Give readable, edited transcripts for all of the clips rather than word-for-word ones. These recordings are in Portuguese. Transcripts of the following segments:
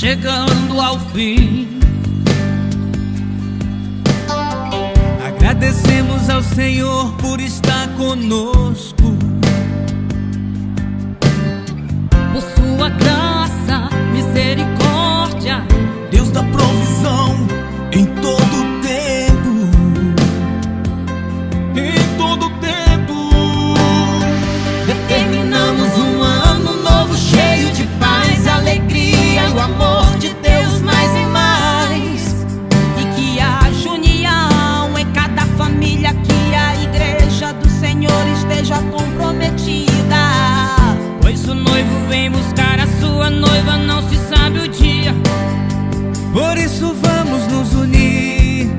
chegando ao fim. Agradecemos ao Senhor por estar conosco, por sua graça, misericórdia, Deus da provisão em todo tempo, em todo tempo. Terminamos um ano novo cheio de paz, alegria e o amor de Deus mais e mais. E que haja união em cada família, que a igreja do Senhor esteja comprometida. Pois o noivo vem buscar a sua noiva, não se sabe o dia. Por isso vamos nos unir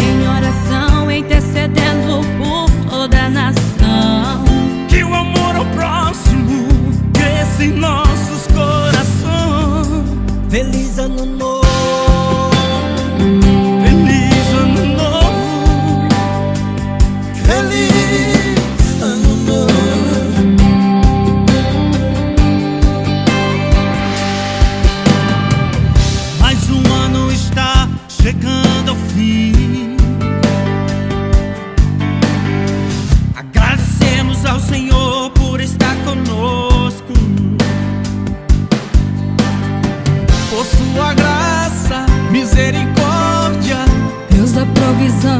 em oração, intercedendo por toda a nação. Que o amor ao próximo cresça em nossos corações. Feliz ano novo, feliz ano novo, feliz ano novo. Mais um ano está chegando ao fim. Agradecemos ao Senhor por estar conosco, por sua graça, misericórdia, Deus da provisão